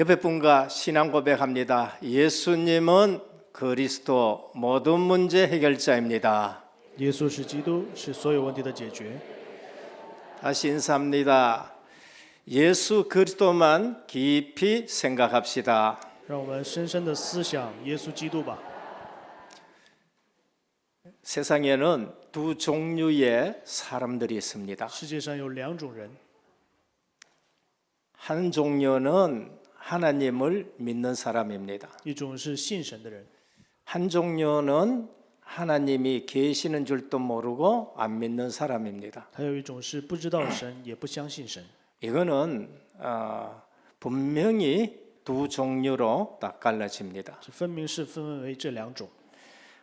옆에 분과 신앙 고백합니다. 예수님은 그리스도 모든 문제 해결자입니다. 耶稣是基督，是所有问题的解决。 다시 인사합니다. 예수 그리스도만 깊이 생각합시다. 让我们深深的思想耶稣基督吧。 세상에는 두 종류의 사람들이 있습니다. 世界上有两种人， 한 종류는 하나님을 믿는 사람입니다. 一种是信神的人， 한 종류는 하나님이 계시는 줄도 모르고 안 믿는 사람입니다. 还有一种是不知道神也不相信神。 이거는 분명히 두 종류로 딱 갈라집니다. 是分明是分为这两种。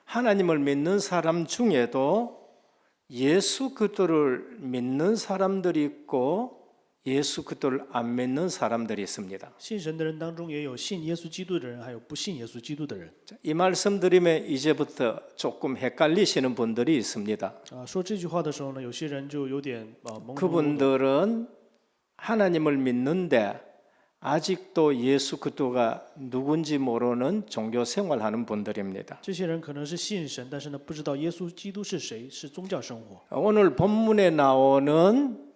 하나님을 믿는 사람 중에도 예수 그리스도를 믿는 사람들이 있고 예수 그리스도를 안 믿는 사람들이 있습니다. 信神的人当中也有信耶稣基督的人，还有不信耶稣基督的人。 이 말씀 드리면 이제부터 조금 헷갈리시는 분들이 있습니다. 说这句话的时候呢，有些人就有点懵懂懵懂。 그분들은 하나님을 믿는데 아직도 예수 그리스도가 누군지 모르는 종교 생활하는 분들입니다. 这些人可能是信神，但是呢，不知道耶稣基督是谁，是宗教生活。 오늘 본문에 나오는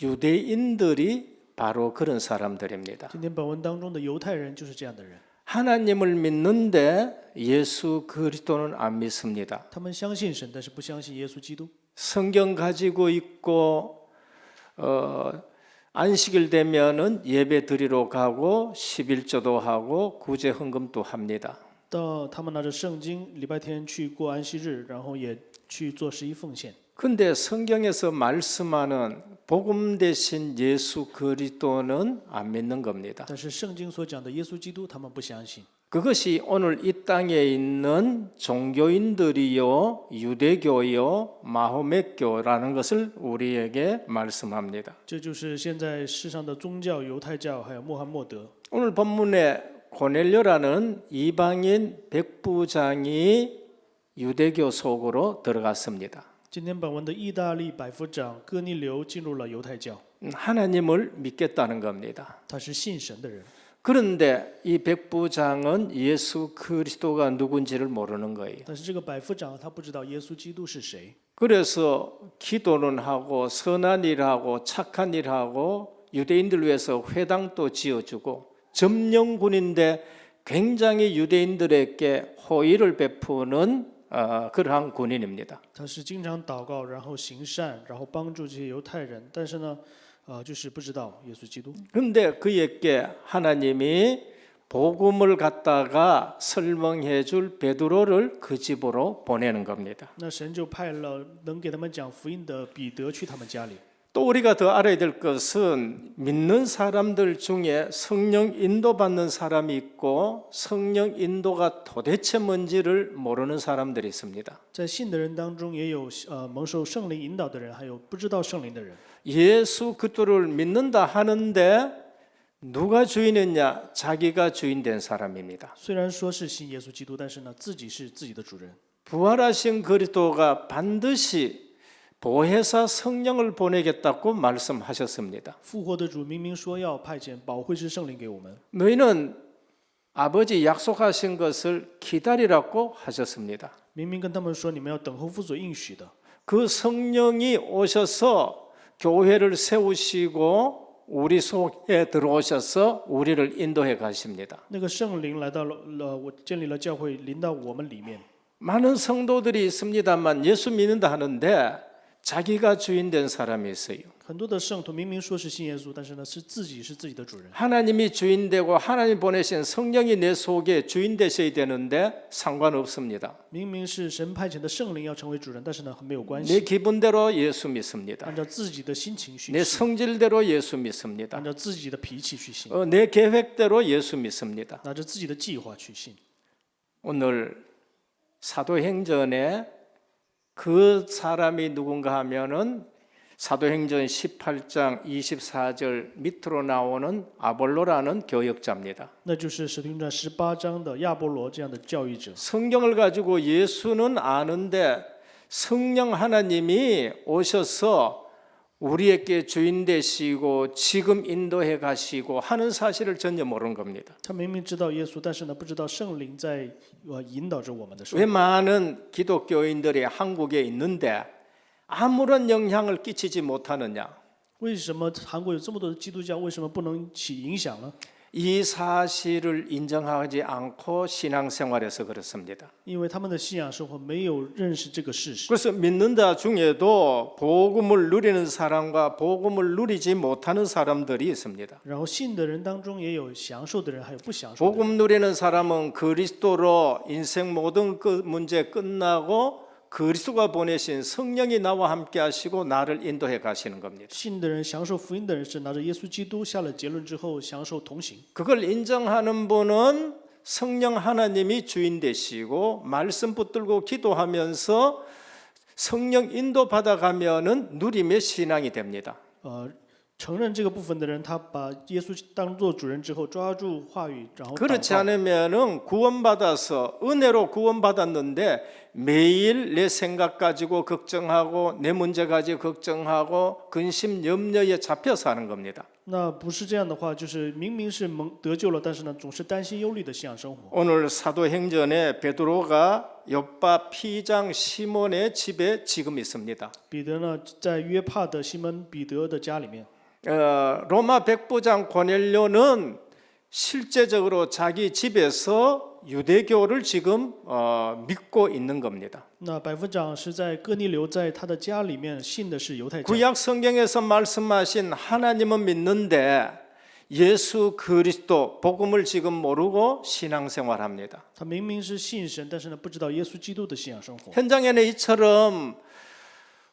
유대인들이 바로 그런 사람들입니다. 今天本文当中的犹太人就是这样的人， 하나님을 믿는데 예수 그리스도는 안 믿습니다. 他们相信神，但是不相信耶稣基督。 성경 가지고 있고 안식일 되면은 예배 드리러 가고 11조도 하고 구제 헌금도 합니다. 到他们拿着圣经，礼拜天去过安息日，然后也去做十一奉献。 근데 성경에서 말씀하는 복음 대신 예수 그리스도는 안 믿는 겁니다. 但是圣经所讲的耶稣基督，他们不相信。 그것이 오늘 이 땅에 있는 종교인들이요, 유대교요, 마호메교라는 것을 우리에게 말씀합니다. 这就是现在世上的宗教，犹太教还有穆罕默德。 오늘 본문에 고넬료라는 이방인 백부장이 유대교 속으로 들어갔습니다. 今天本文的意大利百夫长哥尼流进入了犹太教， 하나님을 믿겠다는 겁니다. 他是信神的人。 그런데 이 백부장은 예수 그리스도가 누군지를 모르는 거예요. 但是这个百夫长他不知道耶稣基督是谁， 그래서 기도는 하고 선한 일하고 착한 일하고 유대인들 위해서 회당도 지어주고 점령군인데 굉장히 유대인들에게 호의를 베푸는 그러한 군인입니다. 他是经常祷告，然后行善，然后帮助这些犹太人。但是呢，就是不知道耶稣基督。 그런데 그에게 하나님이 복음을 갖다가 설명해 줄 베드로를 그 집으로 보내는 겁니다. 那神就派了能给他们讲福音的彼得去他们家里。 또 우리가 더 알아야 될 것은 믿는 사람들 중에 성령 인도받는 사람이 있고 성령 인도가 도대체 뭔지를 모르는 사람들이 있습니다. 在信的人当中，也有蒙受圣灵引导的人，还有不知道圣灵的人。 예수 그리스도를 믿는다 하는데 누가 주인이냐? 자기가 주인 된 사람입니다. 虽然说是信耶稣基督，但是呢，自己是自己的主人。 부활하신 그리스도가 반드시 보혜사 성령을 보내겠다고 말씀하셨습니다. 复活的主明明说要派遣保惠师圣灵给我们， 너희는 아버지 약속하신 것을 기다리라고 하셨습니다. 明明跟他们说你们要等候父所应许的。 그 성령이 오셔서 교회를 세우시고 우리 속에 들어오셔서 우리를 인도해 가십니다. 那个圣灵来到了，我建立了教会，临到我们里面。 많은 성도들이 있습니다만 예수 믿는다 하는데 자기가 주인 된 사람이 있어요. 很多的圣徒明明说是信耶稣，但是呢，是自己的主人。 하나님이 주인 되고 하나님 보내신 성령이 내 속에 주인 되셔야 되는데 상관없습니다. 明明是神派遣的圣灵要成为主人，但是呢，没有关 내 系。 기분대로 예수 믿습니다. 按照自己的心情去 내 信， 성질대로 예수 믿습니다. 按照自己的脾气去信， 내 계획대로 예수 믿습니다. 拿着自己的计划去信。 오늘 사도행전에 그 사람이 누군가 하면은 사도행전 18장 24절 밑으로 나오는 아볼로라는 교역자입니다. 那就是使徒行传18章的亚波罗这样的教育者。 성경을 가지고 예수는 아는데 성령 하나님이 오셔서 우리에게 주인 되시고 지금 인도해 가시고 하는 사실을 전혀 모르는 겁니다. 他明明知道耶稣，但是呢，不知道圣灵在引导着我们的生 왜 活。 많은 기독교인들이 한국에 있는데 아무런 영향을 끼치지 못하느냐? 为什么韩国有这么多的基督教，为什么不能起影响呢？ 이 사실을 인정하지 않고 신앙생활에서 그렇습니다. 因为他们的信仰生活没有认识这个事实。 그래서 믿는다 중에도 복음을 누리는 사람과 복음을 누리지 못하는 사람들이 있습니다. 然后信的人当中也有享受的人，还有不享受的人。 복음 누리는 사람은 그리스도로 인생 모든 문제 끝나고 그리스도가 보내신 성령이 나와 함께 하시고 나를 인도해 가시는 겁니다. 信的人享受福音的人是拿着耶稣基督下了结论之后享受同行。 그걸 인정하는 분은 성령 하나님이 주인 되시고 말씀 붙들고 기도하면서 성령 인도 받아가면은 누림의 신앙이 됩니다. 承认这个部分的人，他把耶稣当做主人之后，抓住话语，然后祷 그렇지 告。 않으면은 구원받아서 은혜로 구원받았는데 매일 내 생각 가지고 걱정하고 내 문제 가지고 걱정하고 근심 염려에 잡혀 사는 겁니다. 那不是这样的话，就是明明是得救了，但是呢，总是担心忧虑的信仰生活。 오늘 사도행전에 베드로가 욥바 피장 시몬의 집에 지금 있습니다. 彼得呢，在约帕的西门彼得的家里面。 로마 백부장 고넬료는 실제적으로 자기 집에서 유대교를 지금 믿고 있는 겁니다. 那百夫长是在哥尼流在他的家里面信的是犹太教。 구약 성경에서 말씀하신 하나님은 믿는데 예수 그리스도 복음을 지금 모르고 신앙생활합니다. 他明明是信神，但是呢，不知道耶稣基督的信仰生活。 현장에는 이처럼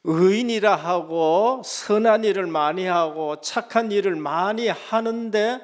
의인이라 하고 선한 일을 많이 하고 착한 일을 많이 하는데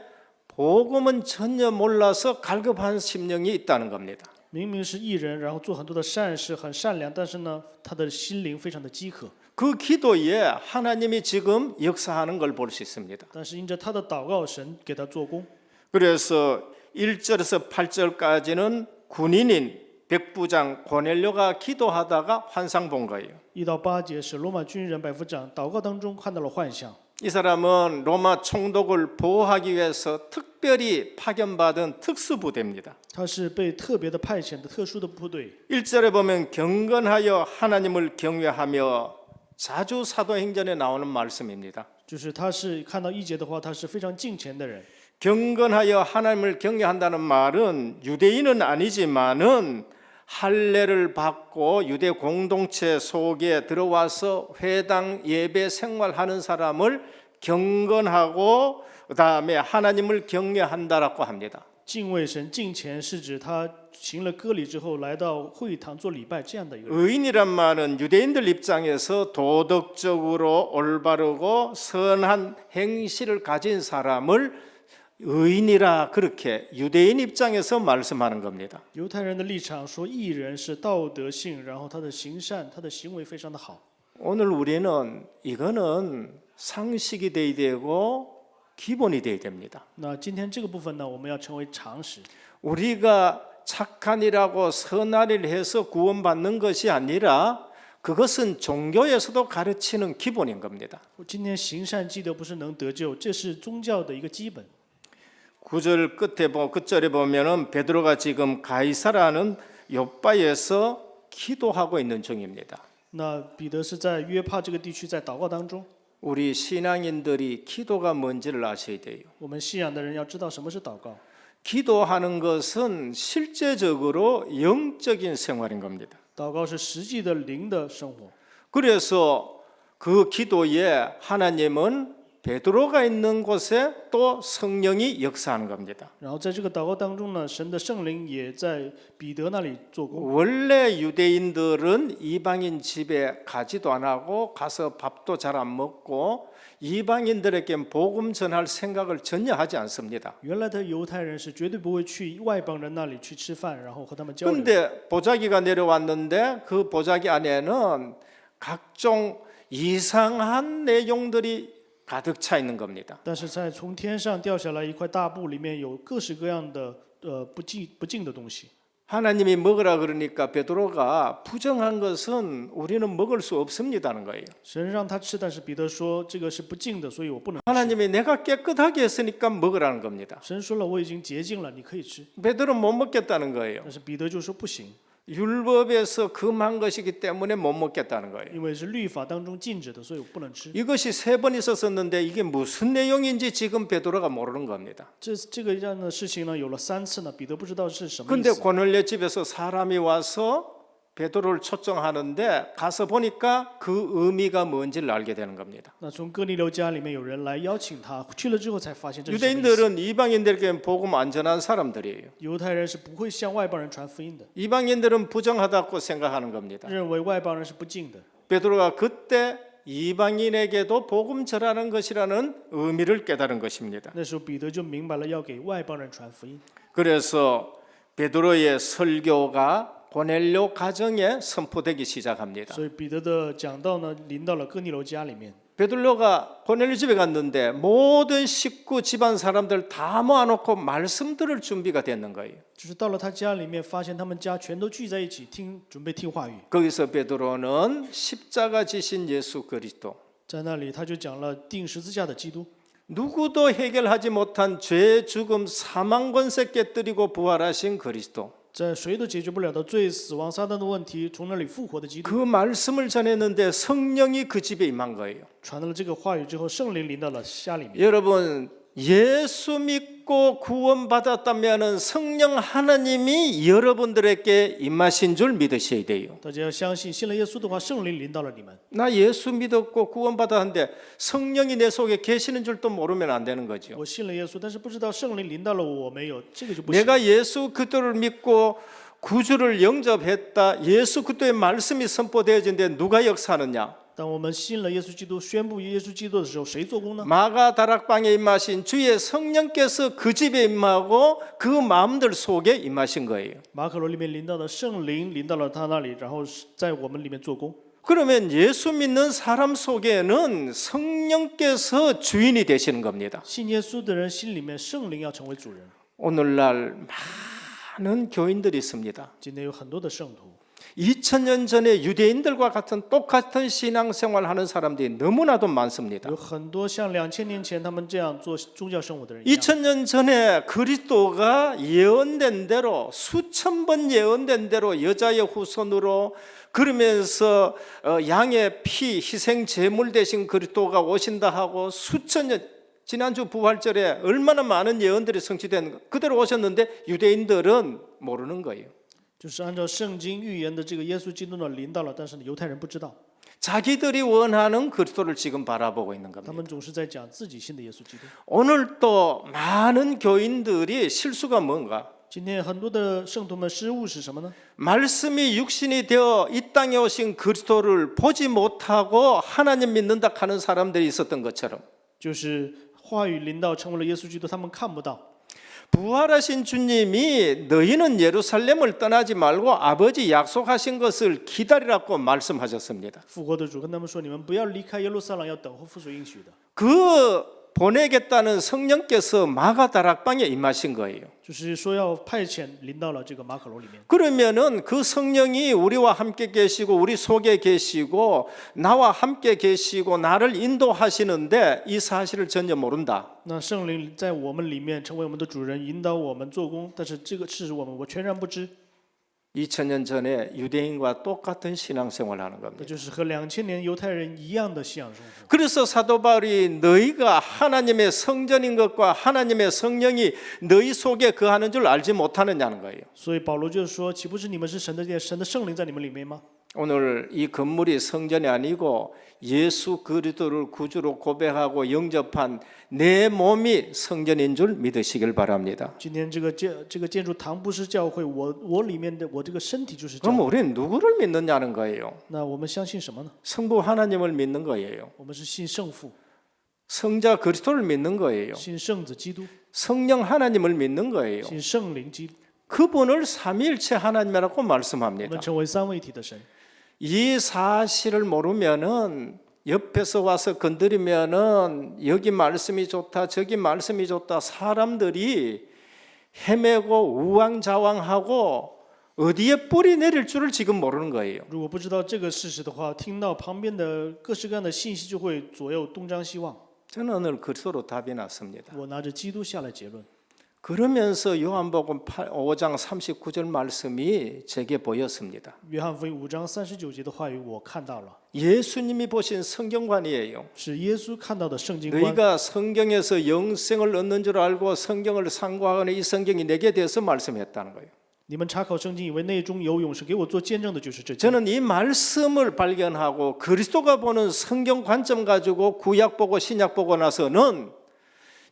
복음은 전혀 몰라서 갈급한 심령이 있다는 겁니다. 明明是义人，然后做很多的善事，很善良，但是呢，他的心灵非常的饥渴。 그 기도에 하나님이 지금 역사하는 걸 볼 수 있습니다. 但是因着他的祷告，神给他做工。 그래서 1절에서 8절까지는 군인인 백부장 고넬료가 기도하다가 환상 본 거예요. 1到8节是罗马军人百夫长祷告当中看到了幻象。 이 사람은 로마 총독을 보호하기 위해서 특별히 파견받은 특수부대입니다. 他是被特别的派遣的特殊的部队。 1절에 보면 경건하여 하나님을 경외하며 자주 사도행전에 나오는 말씀입니다. 就是他是看到1节的话，他是非常敬虔的人。 경건하여 하나님을 경외한다는 말은 유대인은 아니지만은 할례를 받고 유대 공동체 속에 들어와서 회당 예배 생활하는 사람을 경건하고 그다음에 하나님을 경외한다라고 합니다. 敬畏神、敬虔是指他行了割礼之后来到会堂做礼拜这样的一个人。 의인이란 말은 유대인들 입장에서 도덕적으로 올바르고 선한 행실을 가진 사람을 의인이라 그렇게 유대인 입장에서 말씀하는 겁니다. 犹太人的立场说，义人是道德性，然后他的行善，他的行为非常的好。 오늘 우리는 이거는 상식이 돼야 되고 기본이 돼야 됩니다. 那今天这个部分呢，我们要成为常识。 우리가 착한 일하고 선한 일을 해서 구원받는 것이 아니라 그것은 종교에서도 가르치는 기본인 겁니다. 今天行善积德不是能得救，这是宗教的一个基本。 9절 끝절에 보면은 베드로가 지금 가이사라는 욥바에서 기도하고 있는 중입니다. 那彼得是在约帕这个地区在祷告当中。 우리 신앙인들이 기도가 뭔지를 아셔야 돼요. 我们信仰的人要知道什么是祷告。 기도하는 것은 실제적으로 영적인 생활인 겁니다. 祷告是实际的灵的生活。 그래서 그 기도에 하나님은 베드로가 있는 곳에 또 성령이 역사하는 겁니다. 然后在这个祷告当中呢，神的圣灵也在彼得那里做工。 원래 유대인들은 이방인 집에 가지도 안 하고 가서 밥도 잘 안 먹고 이방인들에게 복음 전할 생각을 전혀 하지 않습니다. 原来的犹太人是绝对不会去外邦人那里去吃饭，然后和他们交流。 그런데 보자기가 내려왔는데 그 보자기 안에는 각종 이상한 내용들이 가득 차 있는 겁니다. 但是在从天上掉下来一块大布，里面有各式各样的不敬的东西。 하나님이 먹으라 그러니까 베드로가 부정한 것은 우리는 먹을 수 없습니다는 거예요. 神让他吃，但是彼得说这个是不敬的，所以我不能吃。 하나님이 내가 깨끗하게 했으니까 먹으라는 겁니다. 神说了，我已经洁净了，你可以吃。 베드로는 못 먹겠다는 거예요. 但是彼得就说不行， 율법에서 금한 것이기 때문에 못 먹겠다는 거예요. 因为是律法当中禁止的，所以我不能吃。 이것이 3번 있었었는데 이게 무슨 내용인지 지금 베드로가 모르는 겁니다. 这个样的事情呢，有了3次呢，彼得不知道是什么意 근데 思。 고넬료 집에서 사람이 와서 베드로를 초청하는데 가서 보니까 그 의미가 뭔지를 알게 되는 겁니다. 那从哥尼流家里面有人来邀请他，去了之后才发现这是什么意思。 유대인들은 이방인들에게 복음 안 전한 사람들이에요. 犹太人是不会向外邦人传福音的， 이방인들은 부정하다고 생각하는 겁니다. 认为外邦人是不敬的。 베드로가 그때 이방인에게도 복음 전하는 것이라는 의미를 깨달은 것입니다. 那时候彼得就明白了要给外邦人传福音， 그래서 베드로의 설교가 고넬료 가정에 선포되기 시작합니다. 所以彼得的讲道呢，临到了哥尼流家里面。 베드로가 고넬료 집에 갔는데 모든 식구 집안 사람들 다 모아놓고 말씀 들을 준비가 됐는 거예요. 就是到了他家里面，发现他们家全都聚在一起准备听话语。 거기서 베드로는 십자가 지신 예수 그리스도, 在那里他就讲了钉十字架的基督， 누구도 해결하지 못한 죄, 죽음, 사망 권세 깨뜨리고 부활하신 그리스도, 在谁都解决不了的罪、死亡、撒旦的问题，从那里复活的基督。 그 말씀을 전했는데 성령이 그 집에 임한 거예요. 传到了这个话语之后，圣灵临到了家里面。 여러분, 예수 믿고 구원받았다면 성령 하나님이 여러분들에게 임하신 줄 믿으셔야 돼요. 大家要相信，信了耶稣的话，圣灵临到了你们。 나 예수 믿었고 구원받았는데 성령이 내 속에 계시는 줄도 모르면 안 되는 거죠. 我信了耶稣，但是不知道圣灵临到了我没有，这个就不行。 내가 예수 그리스도를 믿고 구주를 영접했다. 예수 그리스도의 말씀이 선포되어진데 누가 역사하느냐? 当我们信了耶稣基督，宣布耶稣基督的时候，谁做工呢？ 마가 다락방에 임하신 주의 성령께서 그 집에 임하고 그 마음들 속에 임하신 거예요. 马可罗里面临到的圣灵临到了他那里，然后在我们里面做工。 그러면 예수 믿는 사람 속에는 성령께서 주인이 되시는 겁니다. 信耶稣的人心里面，圣灵要成为主人。 오늘날 많은 교인들이 있습니다. 今天有很多的圣徒， 2000년 전에 유대인들과 같은 똑같은 신앙생활하는 사람들이 너무나도 많습니다. 有很多像2000年前他们这样做宗教生活的人一样。 2000년 전에 그리스도가 예언된 대로 수천 번 예언된 대로 여자의 후손으로 그러면서 양의 피 희생 제물 대신 그리스도가 오신다 하고 수천 년 지난주 부활절에 얼마나 많은 예언들이 성취된 그대로 오셨는데 유대인들은 모르는 거예요. 就是按照圣经预言的这个耶稣基督呢临到了，但是犹太人不知道， 자기들이 원하는 그리스도를 지금 바라보고 있는 他 겁니다. 们总是在讲自己信的耶稣基督。 오늘 또 많은 교인들이 실수가 뭔가? 今天很多的圣徒们失误是什么呢？ 말씀이 육신이 되어 이 땅에 오신 그리스도를 보지 못하고 하나님 믿는다 하는 사람들이 있었던 것처럼 就是话语临到成为了耶稣基督，他们看不到。 부활하신 주님이 너희는 예루살렘을 떠나지 말고 아버지 약속하신 것을 기다리라고 말씀하셨습니다. 复活的主跟他们说：“你们不要离开耶路撒冷，要等候父所应许的。 그 보내겠다는 성령께서 마가 다락방에 임하신 거예요. ”就是说要派遣临到了这个马可楼里面。 그러면은 그 성령이 우리와 함께 계시고 우리 속에 계시고 나와 함께 계시고 나를 인도하시는데 이 사실을 전혀 모른다. 那圣灵在我们里面成为我们的主人，引导我们做工，但是这个事我全然不知。 2000년 전에 유대인과 똑같은 신앙생활을 하는 那 겁니다. 就是和2000年犹太人一样的信仰生活。 그래서 사도 바울이 너희가 하나님의 성전인 것과 하나님의 성령이 너희 속에 거하는 줄 알지 못하느냐는 거예요. 所以保罗就是说：“岂不是你们是神的殿，神的圣灵在你们里面吗？” 오늘 이 건물이 성전이 아니고 예수 그리스도를 구주로 고백하고 영접한 내 몸이 성전인 줄 믿으시길 바랍니다. 今天这个建筑堂不是教会，我里面的我这个身体就是教 그럼 会。 우리는 누구를 믿느냐는 거예요. 那我们相信什么呢？ 성부 하나님을 믿는 거예요. 我们是信圣父、 성자 그리스도를 믿는 거예요. 信圣子基督、 성령 하나님을 믿는 거예요. 信圣灵基督。 그분을 삼위일체 하나님이라고 我 말씀합니다. 们成为三位一体的神。 이 사실을 모르면은 옆에서 와서 건드리면은 여기 말씀이 좋다 저기 말씀이 좋다 사람들이 헤매고 우왕좌왕하고 어디에 뿌리 내릴 줄을 지금 모르는 거예요. 如果不知道这个事实的话，听到旁边的各式各样的信息就会左右东张西望。 저는 오늘 그리스도로 답이 났습니다. 我拿着基督下来结论。 그러면서 요한복음 5장 39절 말씀이 제게 보였습니다. 约翰福音5章39节的话语我看到了， 예수님이 보신 성경관이에요. 是耶稣看到的圣经观。 너희가 성경에서 영생을 얻는 줄 알고 성경을 상고하거나 이 성경이 내게 대해서 말씀했다는 거예요. 你们查考圣经以为内中有永生，给我做见证的就是这经。 저는 이 말씀을 발견하고 그리스도가 보는 성경 관점 가지고 구약 보고 신약 보고 나서는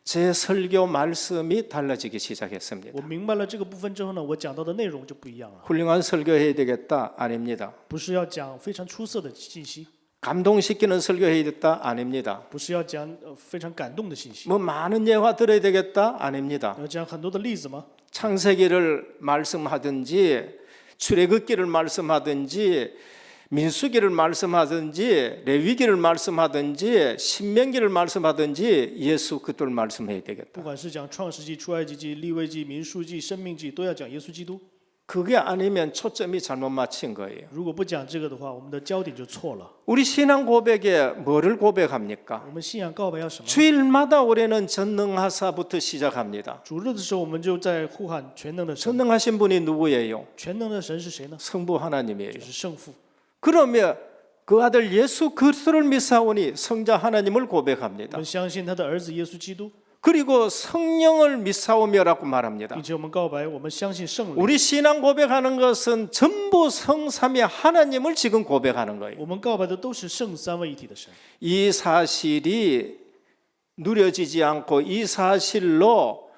제 설교 말씀이 달라지기 시작했습니다. 我明白了这个部分之后呢，我讲到的内容就不一样了， 훌륭한 설교해야 되겠다? 아닙니다. 不是要讲非常出色的信息， 감동시키는 설교해야 되겠다? 아닙니다. 不是要讲非常感动的信息， 뭐 많은 예화 들어야 되겠다? 아닙니다. 要讲很多的例子吗？ 창세기를 말씀하든지 출애굽기를 말씀하든지 민수기를 말씀하든지 레위기를 말씀하든지 신명기를 말씀하든지 예수 그리스도를 말씀해야 不 되겠다. 管是讲创世纪、出埃及记、利未记、民数记、生命记，都要讲耶稣基督。 그게 아니면 초점이 잘못 맞힌 거예요. 如果不讲这个的话，我们的焦点就错了。 우리 신앙 고백에 뭐를 고백합니까? 我们信仰告白要什么？ 주일마다 올해는 전능하사부터 시작합니다. 主日的时候，我们就在呼喊全能的神。 전능하신 분이 누구예요? 全能的神是谁呢？ 성부 하나님이에요. 就是圣父。 그러면 그 아들 예수 그리스도를 믿사오니 성자 하나님을 我 고백합니다. 们相信他的儿子耶稣基督， 그리고 성령을 믿사오며라고 말합니다. 并且我们告白，我们相信圣灵。 우리 신앙 고백하는 것은 전부 성삼위 하나님을 지금 고백하는 거예요. 我们告白的都是圣三位一体的神。 이 사실이 누려지지 않고 이 사실로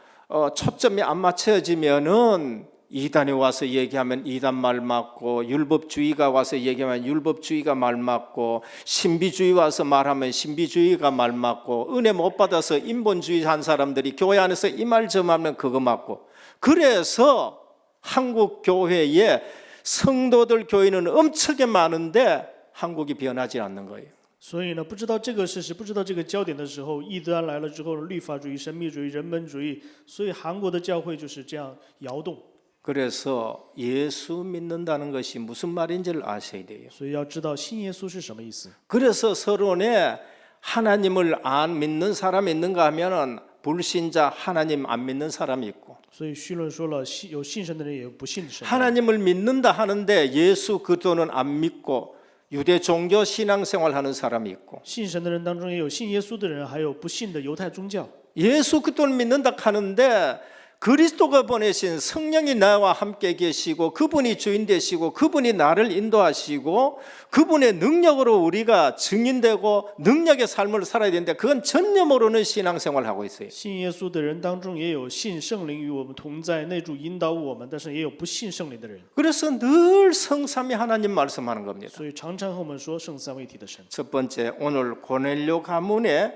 초점이 안 맞춰지면은 이단이 와서 얘기하면 이단 말 맞고 율법주의가 와서 얘기하면 율법주의가 말 맞고 신비주의 와서 말하면 신비주의가 말 맞고 은혜 못 받아서 인본주의 한 사람들이 교회 안에서 이 말 저 말하면 그거 맞고 그래서 한국 교회에 성도들 교회는 엄청나게 많은데 한국이 변하지 않는 거예요. 所以呢，不知道这个事实，不知道这个焦点的时候，异端来了之后，律法主义、神秘主义、人本主义，所以韩国的教会就是这样摇动。 그래서 예수 믿는다는 것이 무슨 말인지를 아셔야 돼요. 所以要知道信耶稣是什么意思。 그래서 서론에 하나님을 안 믿는 사람이 있는가 하면은 불신자 하나님 안 믿는 사람이 있고 所以绪论说了，有信神的人，也有不信的神。 하나님을 믿는다 하는데 예수 그리스도는 안 믿고 유대 종교 신앙생활 하는 사람이 있고 信神的人当中也有信耶稣的人，还有不信的犹太宗教。 예수 그리스도를 믿는다 하는데 그리스도가 보내신 성령이 나와 함께 계시고 그분이 주인 되시고 그분이 나를 인도하시고 그분의 능력으로 우리가 증인되고 능력의 삶을 살아야 되는데 그건 전혀 모르는 신앙생활을 하고 있어요. 信耶稣的人当中也有信圣灵与我们同在，内住引导我们，但是也有不信圣灵的人。 그래서 늘 성삼위 하나님 말씀하는 겁니다. 所以常常和我们说圣三位一体的神。 첫 번째 오늘 고넬료 가문에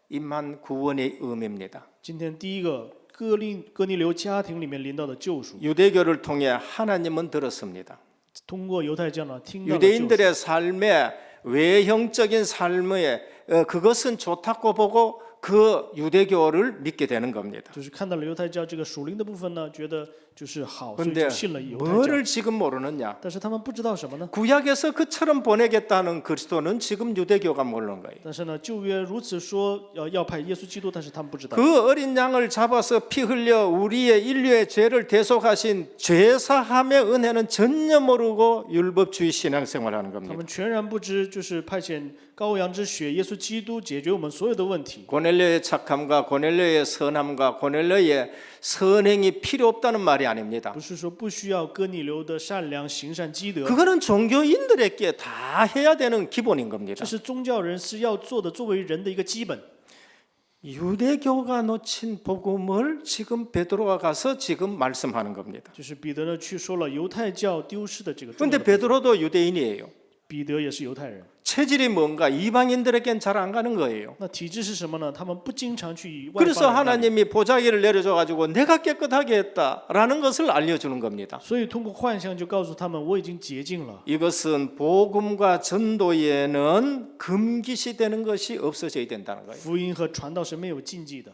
임한 구원의 의미입니다. 今天第一个哥尼流家庭里面临到的救赎， 유대교를 통해 하나님은 들었습니다. 通过犹太教呢听到了救赎。 유대인들의 삶에 외형적인 삶에 그것은 좋다고 보고 그 유대교를 믿게 되는 겁니다. 就是看到了犹太教这个属灵的部分呢，觉得就是好，所以 그런데 就信了犹太教。 뭐를 지금 모르느냐? 但是他们不知道什么呢？ 구약에서 그처럼 보내겠다는 그리스도는 지금 유대교가 모르는 거예요. 但是呢，旧约如此说要派耶稣基督，但是他们不知道。 그 어린 양을 잡아서 피 흘려 우리의 인류의 죄를 대속하신 죄사함의 은혜는 전혀 모르고 율법주의 신앙생활하는 他 겁니다. 们全然不知，就是派遣羔羊之血，耶稣基督解决我们所有的问题。 고넬료의 착함과 고넬료의 선함과 고넬료의 선행이 필요 없다는 말이 아닙니다. 不是说不需要哥尼流的善良、行善积德， 그거는 종교인들에게 다 해야 되는 기본인 겁니다. 这是宗教人是要做的，作为人的一个基本。 유대교가 놓친 복음을 지금 베드로가 가서 지금 말씀하는 겁니다. 就是彼得呢去说了犹太教丢失的这个重要 그런데 的。 베드로도 유대인이에요. 彼得也是犹太人， 체질이 뭔가 이방인들에겐 잘 안 가는 거예요. 那体质是什么呢？他们不经常去外 그래서 邦人那里， 하나님이 보자기를 내려줘 가지고 내가 깨끗하게 했다라는 것을 알려주는 겁니다. 所以通过幻象就告诉他们我已经洁净了。 이것은 복음과 전도에는 금기시 되는 것이 없어져야 된다는 거예요. 福音和传道是没有禁忌的。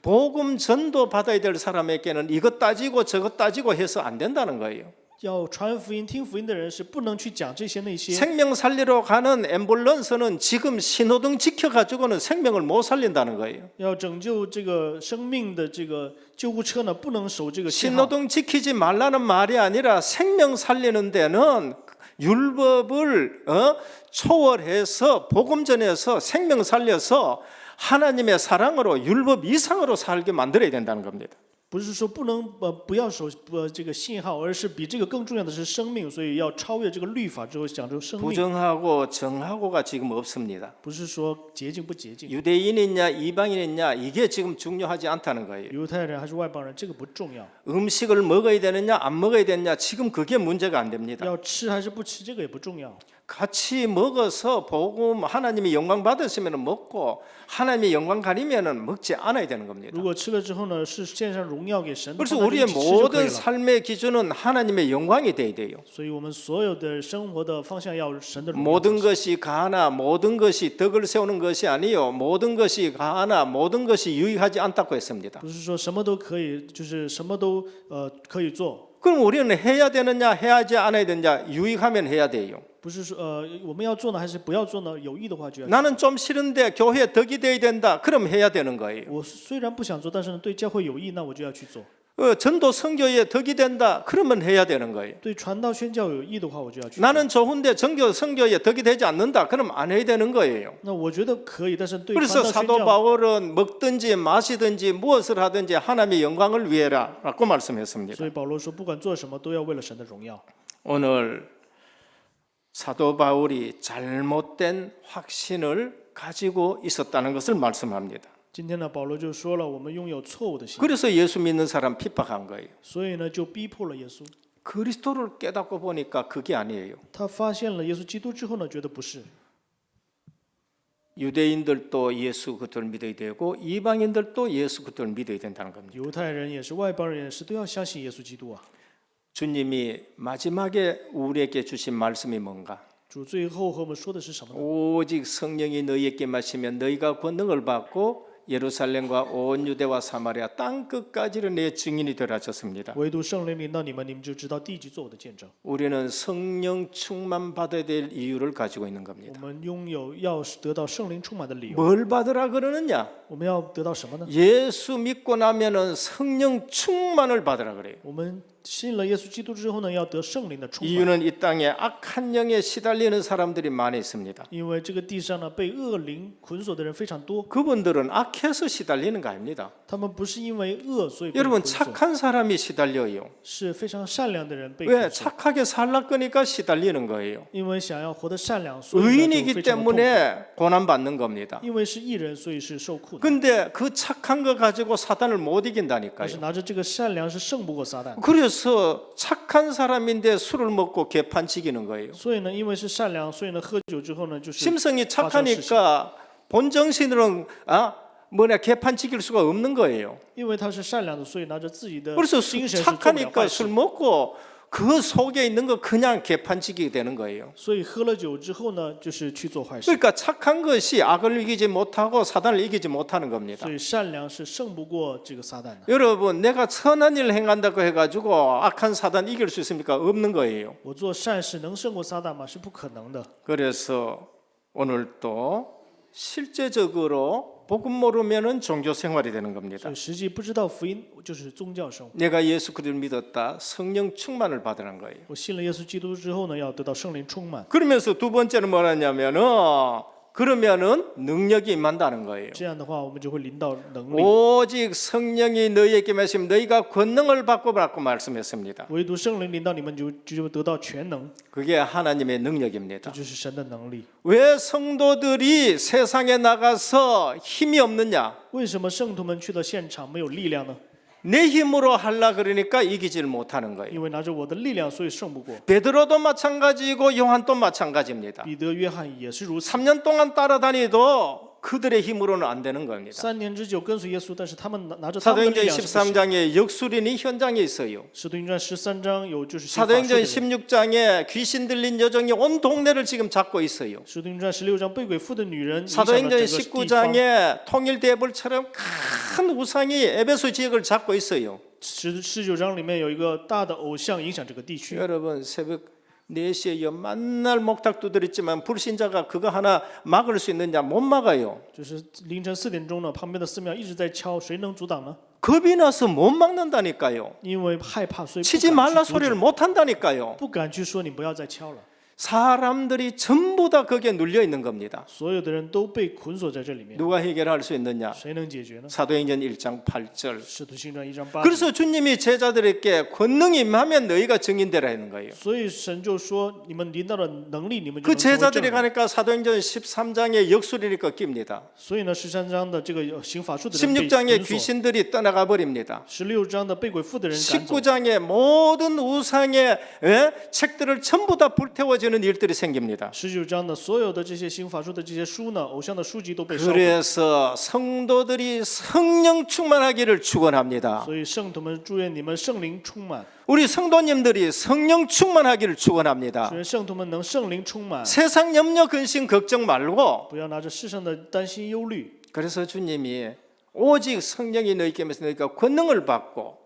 복음 전도 받아야 될 사람에게는 이것 따지고 저것 따지고 해서 안 된다는 거예요. 要传福音、听福音的人是不能去讲这些那些。 생명 살리러 가는 앰뷸런스는 지금 신호등 지켜가지고는 생명을 못 살린다는 거예요. 要拯救这个生命的这个救护车呢，不能守这个信号。 신호등 지키지 말라는 말이 아니라 생명 살리는 데는 율법을 초월해서 복음 전해서 생명 살려서 하나님의 사랑으로 율법 이상으로 살게 만들어야 된다는 겁니다. 不是说不能不要守这个信号，而是比这个更重要的是生命，所以要超越这个律法之后讲究生命。 부정하고 정하고가 지금 없습니다. 不是说洁净不洁净， 유대인이냐 이방인이냐 이게 지금 중요하지 않다는 거예요. 犹太人还是外邦人，这个不重要。 음식을 먹어야 되느냐 안 먹어야 되느냐 지금 그게 문제가 안 됩니다. 要吃还是不吃，这个也不重要。 같이 먹어서 복음 하나님의 영광 받으시면 먹고 하나님의 영광 가리면 먹지 않아야 되는 겁니다. 如果吃了之后呢，是献上荣耀给神的话， 그래서 那就 우리의 一起吃就可以 모든 了。 삶의 기준은 하나님의 영광이 돼야 돼요. 所以我们所有的生活的方向要神的荣耀。 모든 것이 가하나 모든 것이 덕을 세우는 것이 아니요 모든 것이 가하나 모든 것이 유익하지 않다고 했습니다. 不是说什么都可以，就是什么都可以做。 그럼 우리는 해야 되느냐 해야지 않아야 되느냐 유익하면 해야 돼요. 不是说我们要做呢，还是不要做呢？有益的话就要。 나는 좀 싫은데 교회에 덕이 돼야 된다. 그럼 해야 되는 거예요. 我虽然不想做，但是呢，对教会有益，那我就要去做。 전도 선교에 덕이 된다. 그러면 해야 되는 거예요. 对传道宣教有益的话，我就要去做。 나는 좋은데 전교 선교에 덕이 되지 않는다. 그럼 안 해야 되는 거예요. 那我觉得可以，但是对传 그래서 道宣 사도 教， 바울은 먹든지 마시든지 무엇을 하든지 하나님의 영광을 위해라라고 말씀했습니다. 所以保罗说，不管做什么，都要为了神的荣耀。 오늘 사도 바울이 잘못된 확신을 가지고 있었다는 것을 말씀합니다. 今天呢，保罗就说了，我们拥有错误的心， 그래서 예수 믿는 사람 핍박한 거예요. 所以呢，就逼迫了耶稣。 그리스도를 깨닫고 보니까 그게 아니에요. 他发现了耶稣基督之后呢，觉得不是。 유대인들도 예수 그리스도를 믿어야 되고 이방인들도 예수 그리스도를 믿어야 된다는 겁니다. 犹太人也是，外邦人也是，都要相信耶稣基督啊。 주님이 마지막에 우리에게 주신 말씀이 뭔가? 主最后和我们说的是什么呢？ 오직 성령이 너희에게 마시면 너희가 권능을 받고 예루살렘과 온 유대와 사마리아 땅 끝까지는 내 증인이 되라 하셨습니다. 唯独圣灵临到你们，你们就知道地级做我的见证。 우리는 성령 충만 받아야 될 이유를 가지고 있는 我 겁니다. 们拥有要得到圣灵充满的理由。 뭘 받으라 그러느냐? 我们要得到什么呢？ 예수 믿고 나면은 성령 충만을 받으라 그래요. 我们信了耶稣基督之后呢，要得圣灵的充满。 이유는 이 땅에 악한 영에 시달리는 사람들이 많이 있습니다. 因为这个地上呢，被恶灵捆锁的人非常多， 그분들은 악해서 시달리는 거 아닙니다. 他们不是因为恶所以被 여러분 捆锁， 착한 사람이 시달려요. 是非常善良的人被 왜 捆锁。 착하게 살라 거니까 시달리는 거예요. 因为想要活得善良，所以呢就 의인이기 非常的痛苦。 때문에 고난 받는 겁니다. 因为是义人，所以是受苦的。 근데 그 착한 거 가지고 사단을 못 但是 이긴다니까요. 拿着这个善良是胜不过撒旦。 그래서 착한 사람인데 술을 먹고 개판치기는 거예요. 所以呢，因为是善良，所以呢，喝酒之后呢，就是 심성이 착하니까 본정신으로는 개판치길 수가 없는 거예요. 因为他是善良的，所以拿着自己的 그래서 精神是做不了 착하니까 坏事 술 。 먹고 그 속에 있는 거 그냥 개판치기 되는 거예요. 所以喝了酒之后呢，就是去做坏事。 그러니까 착한 것이 악을 이기지 못하고 사단을 이기지 못하는 겁니다. 所以善良是胜不过这个撒旦的。 여러분 내가 선한 일을 행한다고 해가지고 악한 사단 이길 수 있습니까? 없는 거예요. 我做善事能胜过撒旦吗？是不可能的。 그래서 오늘 또 실제적으로 복음 모르면은 종교 생활이 되는 所 겁니다. 以实际不知道福音就是宗教生活。 내가 예수 그리스도를 믿었다. 성령 충만을 받으라는 거예요. 我信了耶稣基督之后呢，要得到圣灵充满。 그러면서 두 번째는 뭐냐면은 그러면은 능력이 임한다는 거예요. 这样的话，我们就会临到能力。 오직 성령이 너희에게 말씀 너희가 권능을 받고 말씀했습니다. 唯独圣灵临到你们，就得到全能， 그게 하나님의 这 능력입니다. 就是神的能力。 왜 성도들이 세상에 나가서 힘이 없느냐? 为什么圣徒们去到现场没有力量呢？ 내 힘으로 하려 그러니까 이기지를 못하는 거예요. 因为拿着我的力量，所以胜不过。 베드로도 마찬가지고 요한도 마찬가지입니다. 彼得、约翰也是如此。 3년 동안 따라다니도 그들의 힘으로는 안 되는 겁니다. 3年之久跟随耶稣，但是他们拿着他们的力 사도행전 量是不行。 13장에 역술인이 현장에 있어요. 使徒行传13章有就是行法术的 사도행전 人。 16장에 귀신 들린 여정이 온 동네를 지금 잡고 있어요. 使徒行传16章被鬼附的女人影响了 사도행전 整个地方。 19장에 통일 대불처럼 큰 우상이 에베소 지역을 잡고 있어요. 19章里面有一个大的偶像影响这个地区。 여러분 새벽 4시에 만날 목탁 두드렸지만 불신자가 그거 하나 막을 수 있느냐? 못 막아요. 就是凌晨4点钟呢，旁边的寺庙一直在敲，谁能阻挡呢？ 겁이 나서 못 막는다니까요. 因为害怕，所以 치지 말라 소리를 못 한다니까요. 不敢去说你不要再敲了。 사람들이 전부 다 거기에 눌려 있는 겁니다. 所有的人都被捆锁在这里面， 누가 해결할 수 있느냐? 谁能解决呢？ 사도행전 1장 8절. 使徒行传1章8节。 그래서 주님이 제자들에게 권능이 임하면 너희가 증인되라 하는 거예요. 所以神就说，你们领导的能力，你们就 그 能成为证 제자들이 人。 가니까 사도행전 13장의 역술이니까 낍니다. 所以呢，13章的这个行法术的人被 16장의 捆锁， 귀신들이 떠나가 버립니다. 16章的被鬼附的人赶走， 19장의 모든 우상의 책들을 전부 다 불태워지는 일들이 생깁니다. 19章的所有的这些行法术的这些书呢，偶像的书籍都被烧毁。 그래서 성도들이 성령 충만하기를 축원합니다. 所以圣徒们祝愿你们圣灵充满， 우리 성도님들이 성령 충만하기를 축원합니다. 祝愿圣徒们能圣灵充满， 세상 염려 근심 걱정 말고 不要拿着世上的担心忧虑。 그래서 주님이 오직 성령이 너희께 임해서 너희가 권능을 받고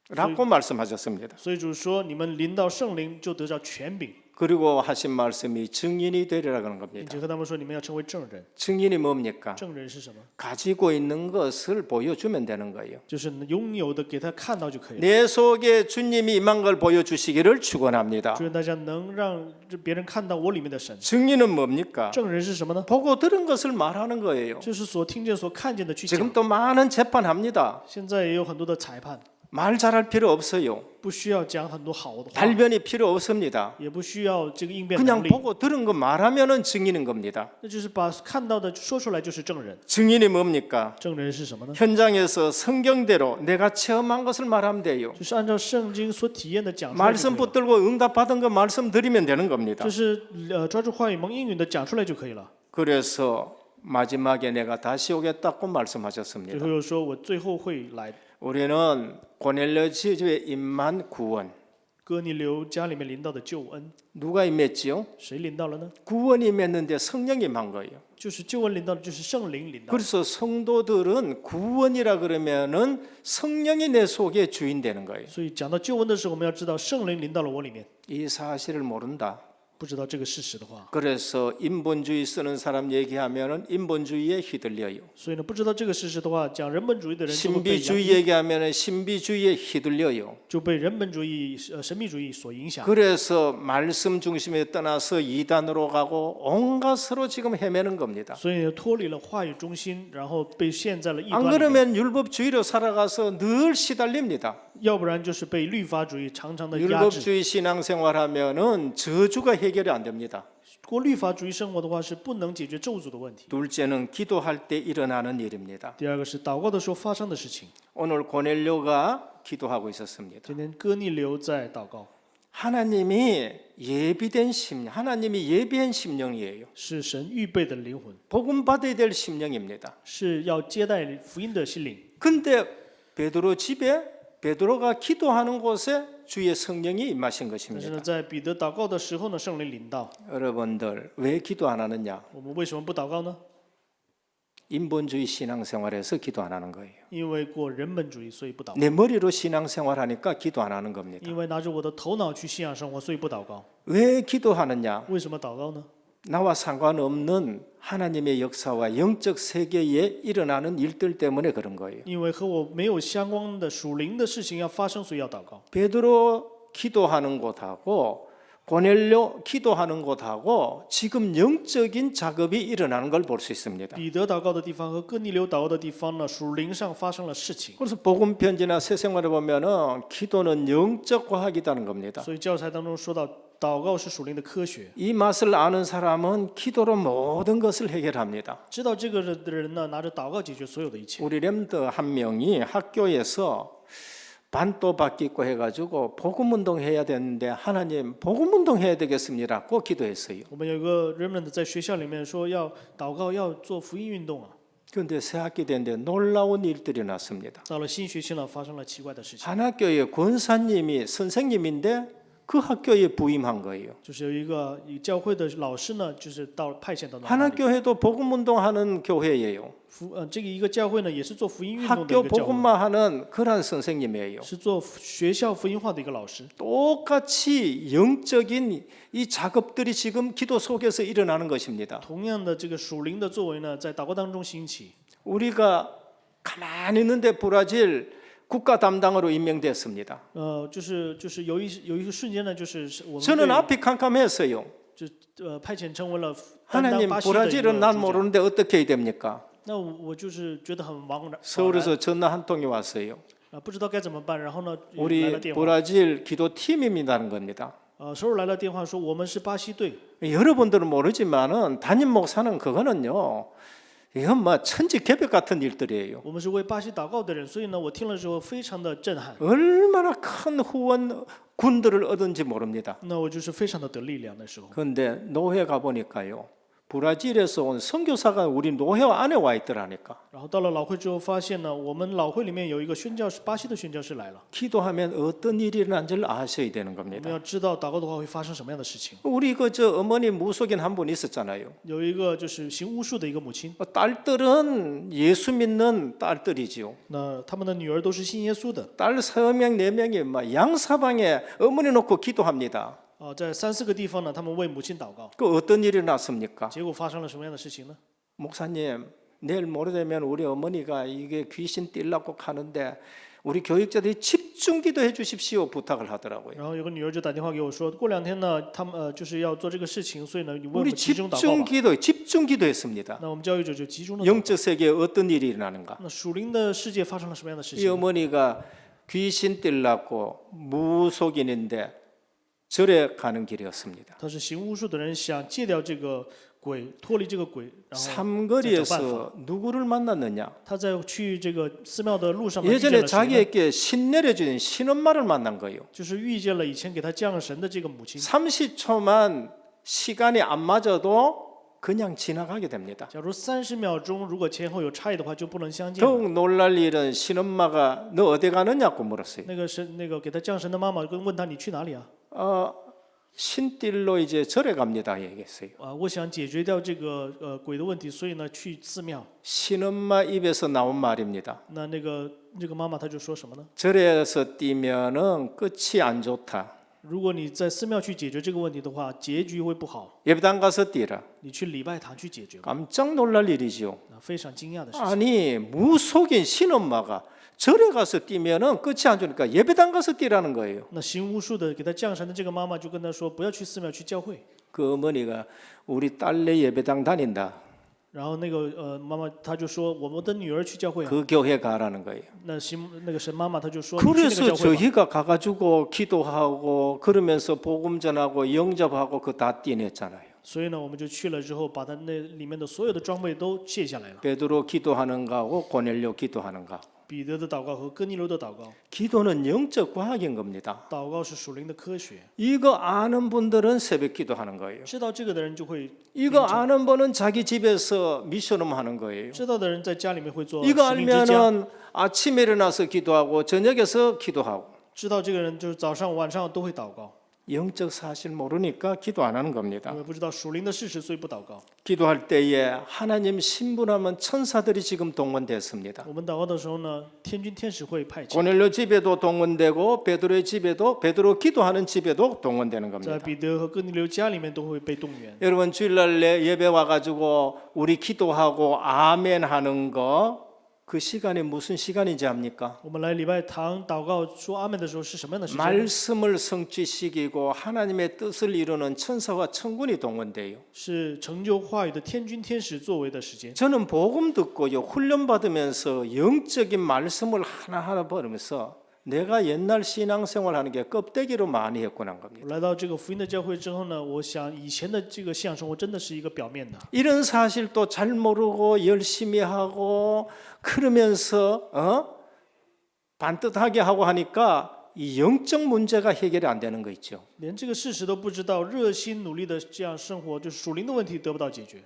라고 말씀하셨습니다. 所以主说，你们临到圣灵就得到权柄， 그리고 하신 말씀이 증인이 되리라는 并 겁니다. 且和他们说，你们要成为证人。 증인이 뭡니까? 证人是什么？ 가지고 있는 것을 보여주면 되는 거예요. 就是拥有的给他看到就可以了。 내 속에 주님이 임한 걸 보여주시기를 축원합니다. 祝愿大家能让别人看到我里面的神。 증인은 뭡니까? 证人是什么呢？ 보고 들은 것을 말하는 거예요. 就是所听见、所看见的去讲。 지금 또 많은 재판합니다. 现在也有很多的裁判， 말 잘할 필요 없어요. 不需要讲很多好的话， 달변이 필요 없습니다. 也不需要这个应变 그냥 能力， 보고 들은 거 말하면은 증인인 겁니다. 那就是把看到的说出来就是证人。 증인이 뭡니까? 证人是什么呢？ 현장에서 성경대로 내가 체험한 것을 말하면 돼요. 就是按照圣经所体验的讲出来就可以 말씀 了， 붙들고 응답 받은 거 말씀드리면 되는 겁니다. 就是抓住话语蒙应允的讲出来就可以了。 그래서 마지막에 내가 다시 오겠다고 最 말씀하셨습니다. 后又说，我最后会来。 우리는 고넬료 집에 임한 구원. 哥尼流家里面临到的救恩， 누가 임했지요? 谁临到了呢？ 구원이 임했는데 성령이 임한 거예요. 就是救恩临到的，就是圣灵临到的。 그래서 성도들은 구원이라 그러면은 성령이 내 속에 주인 되는 거예요. 所以讲到救恩的时候，我们要知道圣灵临到了我里面。 이 사실을 모른다. 不知道这个事实的话， 그래서 인본주의 쓰는 사람 얘기하면은 인본주의에 휘둘려요. 所以呢，不知道这个事实的话，讲人本主义的人就会被 신비주의 얘기하면은 신비주의에 휘둘려요. 就被人本主义、神秘主义所影响。 그래서 말씀 중심에 떠나서 이단으로 가고 온갖으로 지금 헤매는 겁니다. 所以呢，脱离了话语中心，然后被陷在了异 안 端里面。 그러면 율법주의로 살아가서 늘 시달립니다. 要不然就是被律法主义常常的压制。 율법주의 신앙생활하면은 저주가 해결이 안 됩니다. 过律法主义生活的话，是不能解决咒诅的问题。 둘째는 기도할 때 일어나는 일입니다. 第二个是祷告的时候发生的事情。 오늘 고넬료가 기도하고 있었습니다. 今天哥尼流在祷告， 하나님이 예비된 심령, 하나님이 예비한 심령이에요. 是神预备的灵魂， 복음 받아야 될 심령입니다. 是要接待福音的心灵。 근데 베드로 집에 베드로가 기도하는 곳에 주의 성령이 임하신 但是 것입니다. 呢，在彼得祷告的时候呢，圣灵临到。 여러분들 왜 기도 안 하느냐? 我们为什么不祷告呢？ 인본주의 신앙생활에서 기도 안 하는 거예요. 因为过人本主义，所以不祷告。 내 머리로 신앙생활하니까 기도 안 하는 겁니다. 因为拿着我的头脑去信仰生活，所以不祷告。 왜 기도하느냐? 为什么祷告呢？ 나와 상관없는 하나님의 역사와 영적 세계에 일어나는 일들 때문에 그런 거예요. 因为和我没有相关的属灵的事情要发生，所以要祷告。 베드로 기도하는 곳하고 고넬료 기도하는 곳하고 지금 영적인 작업이 일어나는 걸 볼 수 있습니다. 彼得祷告的地方和哥尼流祷告的地方呢，属灵上发生了事情。 그래서 복음 편지나 새생활에 보면은 기도는 영적 과학이라는 겁니다. 所以教材当中说到，祷告是属灵的科学。 이 맛을 아는 사람은 기도로 모든 것을 해결합니다. 知道这个的人呢，拿着祷告解决所有的一切。 우리 렘드 한 명이 학교에서 반도 바뀌고 해가지고 복음 운동 해야 되는데 하나님 복음 운동 해야 되겠습니다고 기도했어요. 我们有一个 remnant 在学校里面说要祷告，要做福音运动啊。 그런데 새 학기 됐는데 놀라운 일들이 났습니다. 到了新学期呢，发生了奇怪的事情。 한 학교의 권사님이 선생님인데 그 학교에 부임한 거예요. 就是有一个以教会的老师呢，就是派遣到那里。 하나교회도 복음 운동하는 교회예요. 这个一个教会呢，也是做福音运动的一 학교 个教会， 복음화하는 그런 선생님이에요. 是做学校福音化的一个老师。 똑같이 영적인 이 작업들이 지금 기도 속에서 일어나는 것입니다. 同样的，这个属灵的作为呢，在祷告当中兴起。 우리가 가만히 있는데 브라질 국가 담당으로 임명됐습니다. 就是有一个瞬间呢，就是我们 저는 앞이 캄캄했어요. 派遣成为了担当 하나님 巴西的一个 브라질은 난 主教。 모르는데 어떻게 해야 됩니까? 那我就是觉得很茫然， 서울에서 전화 한 통이 왔어요. 不知道该怎么办。然后呢，来 우리 了电话， 브라질 기도팀입니다는 겁니다. 首尔来了电话说我们是巴西队。 여러분들은 모르지만은 담임 목사는 그거는요. 이건 뭐 천지개벽 같은 일들이에요. 我们是为巴西祷告的人，所以呢，我听了之后非常的震撼。 얼마나 큰 후원 군들을 얻은지 모릅니다. 那我就是非常的得力量那时候。 그런데 노회 가 보니까요. 브라질에서 온 선교사가 우리 노회 안에 와 있더라니까. 然后到了老会之后，发现呢，我们老会里面有一个宣教士，巴西的宣教士来了。 기도하면 어떤 일이 일어난지를 아셔야 되는 我 겁니다. 们要知道祷告的话会发生什么样的事情。 우리 그저 어머니 무속인 한 분 있었잖아요. 有一个就是行巫术的一个母亲， 딸들은 예수 믿는 딸들이지요. 那他们的女儿都是信耶稣的。 딸 3명 4명이 막 양사방에 어머니 놓고 기도합니다. 在3、4个地方呢，他们为母亲祷告。 그 어떤 일이 났습니까? 结果发生了什么样的事情呢？ 목사님, 내일 모레 되면 우리 어머니가 이게 귀신 뛸라고 하는데 우리 교육자들이 집중 기도해 주십시오 부탁을 하더라고요. 然后有个女儿就打电话给我说，过2天呢，他们就是要做这个事情，所以呢，你为我 우리 们集中祷告 집중 吧。 집중 기도했습니다. 那我们教育者就集中的祷告。 영적 세계에 어떤 일이 일어나는가? 那属灵的世界发生了什么样的事 이 情？ 어머니가 귀신 뛸라고 무속인인데 절에 가는 길이었습니다. 他是行巫术的人，想戒掉这个鬼，脱离这个鬼，然后再找办法。 삼거리에서 누구를 만났느냐? 他在去这个寺庙的路上面遇见 예전에 了谁呢？ 자기에게 신 내려준 신엄마를 만난 거예요. 就是遇见了以前给他降了神的这个母亲。 30초만 시간이 안 맞아도 그냥 지나가게 됩니다. 假如30秒钟如果前后有差异的话，就不能相见了。 더욱 놀랄 일은 신엄마가 너 어디 가느냐고 물었어요. 那个给他降神的妈妈问他你去哪里啊？ 신딜로 이제 절에 갑니다 얘기했어요. 我想解决掉这个鬼的问题，所以呢去寺庙。 신엄마 입에서 나온 말입니다. 那个妈妈她就说什么呢？ 절에서 뛰면은 끝이 안 좋다. 如果你在寺庙去解决这个问题的话，结局会不好。 예배당 가서 뛰라. 你去礼拜堂去解决吧， 깜짝 놀랄 일이지요. 非常惊讶的事情。 아니 무속인 신엄마가 절에 가서 뛰면은 끝이 안 좋으니까 예배당 가서 뛰라는 거예요. 那行巫术的给他降神的这个妈妈就跟他说，不要去寺庙，去教会。 그 어머니가 우리 딸내 예배당 다닌다. 然后那个妈妈她就说，我们的女儿去教会啊。 그 교회 가라는 거예요. 那个神妈妈她就说，你去那个 그래서 教会吧。 저희가 가가지고 기도하고 그러면서 복음 전하고 영접하고 그 다 뛰냈잖아요. 所以呢，我们就去了之后，把他那里面的所有的装备都卸下来了。 베드로 기도하는 거하고 고넬료 기도하는 거. 彼得的祷告和哥尼流的祷告， 기도는 영적 과학인 겁니다. 祷告是属灵的科学。 이거 아는 분들은 새벽 기도하는 거예요. 知道这个的人就会， 이거 아는 분은 자기 집에서 미션음 하는 거예요. 知道的人在家里面会做 이거 使命之家。 알면은 아침에 일어나서 기도하고 저녁에서 기도하고 知道这个人就是早上晚上都会祷告， 영적 사실 모르니까 기도 안 하는 겁니다. 因为不知道属灵的事实，所以不祷告。 기도할 때에 하나님 신분하면 천사들이 지금 동원됐습니다. 我们祷告的时候呢，天军天使会派遣， 고넬료 집에도 동원되고 베드로의 집에도 베드로 기도하는 집에도 동원되는 在 겁니다. 彼得和哥尼流家里面都会被动员。 여러분 주일날 예배 와가지고 우리 기도하고 아멘 하는 거 그 시간이 무슨 시간인지 압니까? 我们来礼拜堂祷告说阿门的时候是什么样的时间？ 말씀을 성취시키고 하나님의 뜻을 이루는 천사와 천군이 동원돼요. 是成就话语的天军天使作为的时间。 저는 복음 듣고요 훈련 받으면서 영적인 말씀을 하나하나 보면서 내가 옛날 신앙생활하는 게 껍데기로 많이 했구나 한 겁니다. 我来到这个福音的教会之后呢，我想以前的这个信仰生活真的是一个表面的。 이런 사실도 잘 모르고 열심히 하고 그러면서 반듯하게 하고 하니까 이 영적 문제가 해결이 안 되는 거 있죠. 连这个事实都不知道，热心努力的这样生活，就是属灵的问题得不到解决。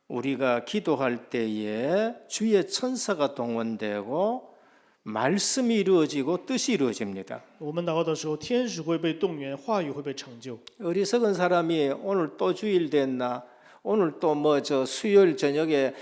우리가 기도할 때에 주의 천사가 동원되고 말씀이 이루어지고 뜻이 이루어집니다. 我们祷告的时候，天使会被动员，话语会被成就。 어리석은 사람이 오늘 또 주일 됐나? 오늘 또 뭐 저 수요일 저녁에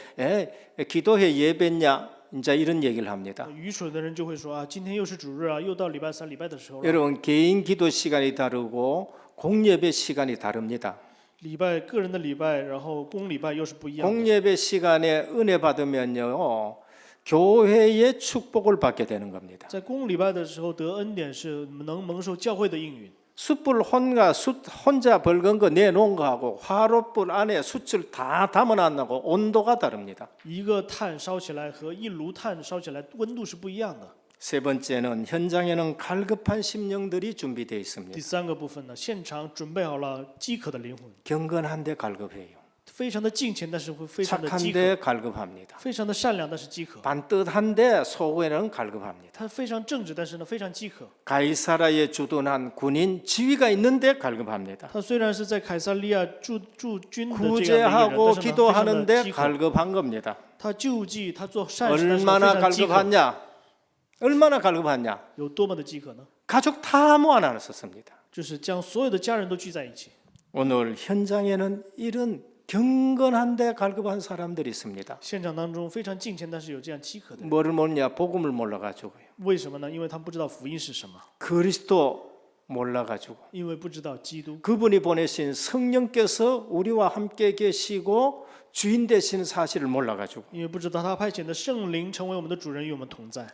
기도회 예배냐? 이제 이런 얘기를 합니다. 愚蠢的人就会说啊，今天又是主日啊，又到礼拜三、礼拜的时候了。 여러분 개인 기도 시간이 다르고 공예배 시간이 다릅니다. 礼拜个人的礼拜，然后公礼拜又是不一样的。 공예배 시간에 은혜 받으면요 교회의 축복을 받게 되는 겁니다. 在公礼拜的时候得恩典是能蒙受教会的应允。 숯불 혼자 벌건 거 내놓은 거하고 화롯불 안에 숯을 다 담아놨고 온도가 다릅니다. 一个炭烧起来和一炉炭烧起来温度是不一样的。 세 번째는 현장에는 갈급한 심령들이 준비되어 第 있습니다. 三个部分呢，现场准备好了饥渴的灵魂， 경건한데 갈급해요. 非常的敬虔，但是会非常的饥渴， 착한데 갈급합니다. 非常的善良，但是饥渴。 반듯한데 속에는 갈급합니다. 他非常正直，但是呢非常饥渴。 가이사라에 주둔한 군인 지위가 있는데 갈급합니다. 他虽然是在凯撒利亚驻军的这样的一个人， 구제하고 但是呢非常的 기도하는데 饥渴。 갈급한 겁니다. 他救济，他做善事，但是 얼마나 非常饥渴。 갈급하냐? 얼마나 갈급하냐? 有多么的饥渴呢？ 가족 다 모아놨었습니다. 就是将所有的家人都聚在一起。 오늘 현장에는 이런 경건한데 갈급한 사람들이 있습니다. 现场当中非常敬虔，但是有这样饥渴的人， 뭐를 모르냐? 복음을 몰라가지고요. 为什么呢？因为他们不知道福音是什么， 그리스도 몰라가지고 因为不知道基督。 그분이 보내신 성령께서 우리와 함께 계시고 주인 되시는 사실을 몰라가지고 因为不知道他派遣的圣灵成为我们的主人，与我们同在。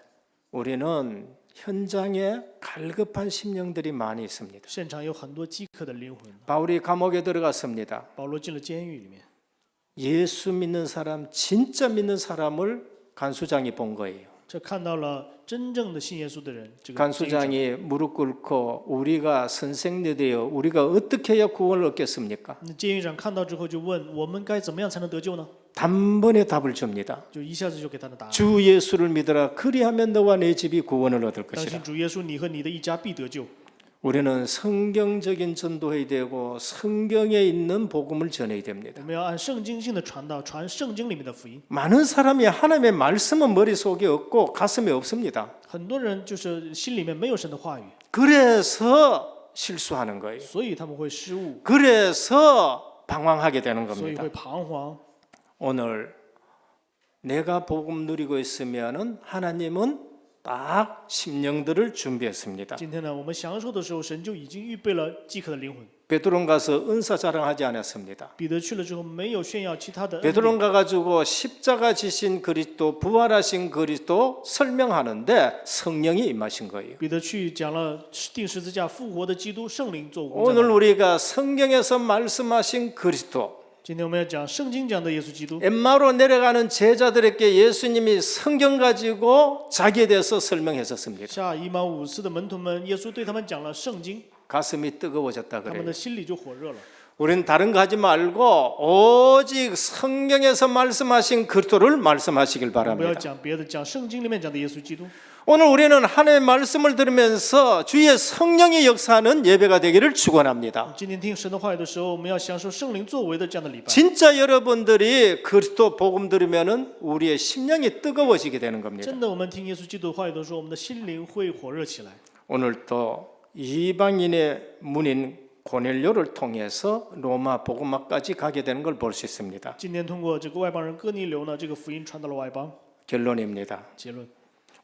우리는 현장에 갈급한 심령들이 많이 있습니다. 现场有很多饥渴的灵魂。 바울이 감옥에 들어갔습니다. 保罗进了监狱里面， 예수 믿는 사람, 진짜 믿는 사람을 간수장이 본 거예요. 这看到了真正的信耶稣的人。这个监狱长 간수장이 무릎 꿇고 우리가 선생님들이여 우리가 어떻게 해야 구원을 얻겠습니까? 那监狱长看到之后就问：我们该怎么样才能得救呢？ 단번에 답을 줍니다. 就一下子就给他的答案。 주 예수를 믿어라. 그리하면 너와 내 집이 구원을 얻을 当 것이라. 信主耶稣，你和你的一家必得救。 우리는 성경적인 전도해야 되고 성경에 있는 복음을 전해야 我 됩니다. 们要按圣经性的传道，传圣经里面的福音。 많은 사람이 하나님의 말씀은 머릿속에 없고 가슴에 없습니다. 很多人就是心里面没有神的话语， 그래서 실수하는 거예요. 所以他们会失误， 그래서 방황하게 되는 所以 겁니다. 会彷徨。 오늘 내가 복음 누리고 있으면은 하나님은 딱 심령들을 준비했습니다. 今天呢，我们享受的时候，神就已经预备了饥渴的灵魂。 베드로는 가서 은사 자랑하지 않았습니다. 彼得去了之后，没有炫耀其他的恩典。 베드로는 가가지고 십자가 지신 그리스도 부활하신 그리스도 설명하는데 성령이 임하신 거예요. 彼得去讲了钉十字架复活的基督，圣灵做工。 오늘 우리가 성경에서 말씀하신 그리스도 今天我们要讲圣经讲的耶稣基督。 엠마오로 내려가는 제자들에게 예수님이 성경 가지고 자기에 대해서 설명했었습니다. 下以马五斯的门徒们，耶稣对他们讲了圣经， 가슴이 뜨거워졌다 他们 그래요. 的心里就火热了。 우리는 다른 거 하지 말고 오직 성경에서 말씀하신 그리스도를 말씀하시길 不要 바랍니다. 讲别的，讲圣经里面讲的耶稣基督。 오늘 우리는 하나님의 말씀을 들으면서 주의 성령의 역사하는 예배가 되기를 축원합니다. 今天听神的话语的时候，我们要享受圣灵作为的这样的礼拜。 진짜 여러분들이 그리스도 복음 들으면은 우리의 심령이 뜨거워지게 되는 겁니다. 真的，我们听耶稣基督的话语的时候，我们的心灵会火热起来。 오늘 또 이방인의 문인 고넬료를 통해서 로마 복음화까지 가게 되는 걸 볼 수 있습니다. 今天通过这个外邦人哥尼流呢，这个福音传到了外邦。 결론입니다. 结论，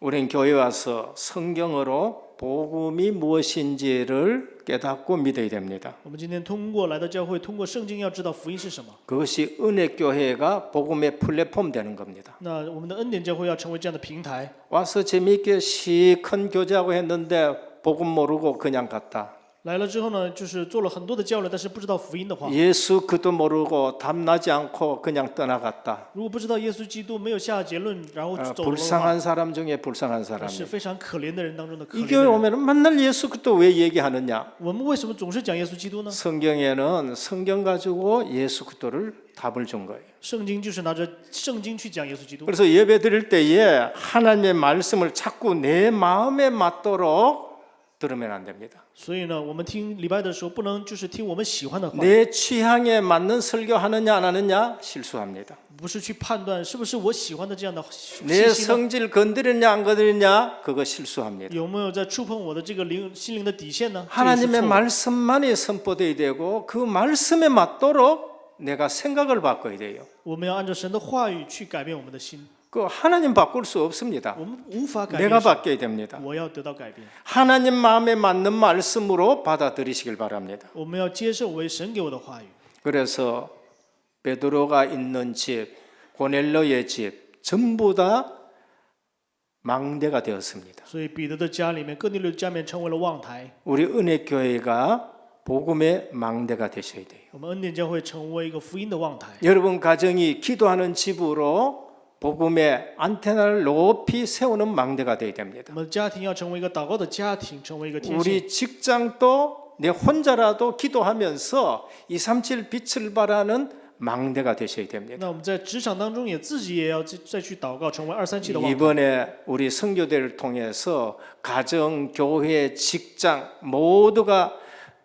우리는 교회 와서 성경으로 복음이 무엇인지를 깨닫고 믿어야 됩니다. 我们今天通过来到教会，通过圣经要知道福音是什么。 그것이 은혜교회가 복음의 플랫폼 되는 겁니다. 那我们的恩典教会要成为这样的平台。 와서 재미있게 시큰 교제하고 했는데 복음 모르고 그냥 갔다. 来了之后呢，就是做了很多的交流，但是不知道福音的话。 예수 그도 모르고 답나지 않고 그냥 떠나갔다. 如果不知道耶稣基督，没有下结论，然后走了的话， 불쌍한 사람 중에 불쌍한 是 사람이. 非常可怜的人当中的可 이 怜 교회 的人。 오면 맨날 예수 그도 왜 얘기하느냐? 我们为什么总是讲耶稣基督呢？ 성경에는 성경 가지고 예수 그도를 답을 준 거예요. 圣经就是拿着圣经去讲耶稣基督。 그래서 예배 드릴 때에 하나님의 말씀을 자꾸 내 마음에 맞도록 들으면 안 됩니다. 所以呢，我们听礼拜的时候，不能就是听我们喜欢的话， 내 취향에 맞는 설교하느냐 안 하느냐 실수합니다. 不是去判断是不是我喜欢的这样的 내 信息呢， 성질 건드렸냐 안 건드렸냐 그거 실수합니다. 有没有在触碰我的这个心灵的底线呢？这也是 하나님의 错误的。 말씀만이 선포되어야 되고 그 말씀에 맞도록 내가 생각을 바꿔야 돼요. 我们要按照神的话语去改变我们的心， 그 하나님 바꿀 수 없습니다. 我们无法改 내가 变神， 바뀌어야 됩니다. 我要得到改变。 하나님 마음에 맞는 말씀으로 받아들이시길 바랍니다. 我们要接受为神给我的话语。 그래서 베드로가 있는 집, 고넬료의 집 전부 다 망대가 되었습니다. 所以彼得的家里面，哥尼流的家里面成为了望台。 우리 은혜교회가 복음의 망대가 되셔야 돼요. 我们恩典教会成为一个福音的望台。 여러분 가정이 기도하는 집으로 복음의 안테나를 높이 세우는 망대가 되어야 됩니다. 我们的家庭要成为一个祷告的家庭，成为一个天线。 우리 직장도 내 혼자라도 기도하면서 237 빛을 발하는 망대가 되셔야 됩니다. 那我们在职场当中也自己也要再去祷告，成为237的望台。 이번에 우리 선교대를 통해서 가정, 교회, 직장 모두가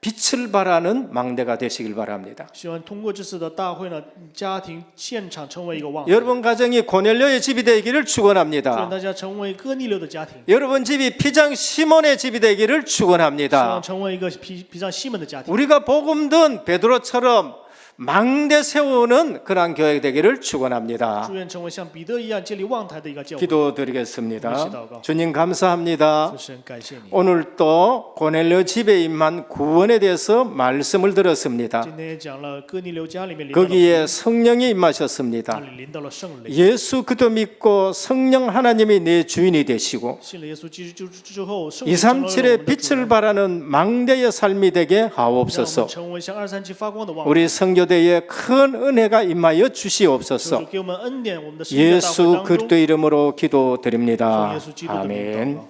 빛을 발하는 망대가 되시길 바랍니다. 希望通过这次的大会呢，家庭现场成为一个望台， 여러분 가정이 고넬료의 집이 되기를 愿 축원합니다. 大家成为哥尼流的家庭， 여러분 집이 피장 시몬의 집이 되기를 希望 축원합니다. 成为一个皮上西门的家庭。 우리가 복음 든 베드로처럼 망대 세우는 그러한 교회 되기를 축원합니다. 祝愿成为像彼得一样建立望台的一个教会。 기도드리겠습니다. 주님 감사합니다. 主神，感谢你。 오늘 또 고넬료 집에 임한 구원에 대해서 말씀을 들었습니다. 今天也讲了哥尼流家里面临到了 거기에 성령이 那 임하셨습니다. 里临到了圣灵， 예수 그도 믿고 성령 하나님이 내 주인이 되시고 信了耶稣基督之后，圣灵成了我们 237의 的主 빛을 人， 발하는 망대의 삶이 되게 让我 하옵소서. 们成为像237发光的望台。 우리 성교대에 큰 은혜가 임하여 求 주시옵소서. 主给我们恩典，我们的圣洁大会 예수 当中， 그리스도 이름으로 기도드립니다. 奉耶稣基督的名祷告。 아멘.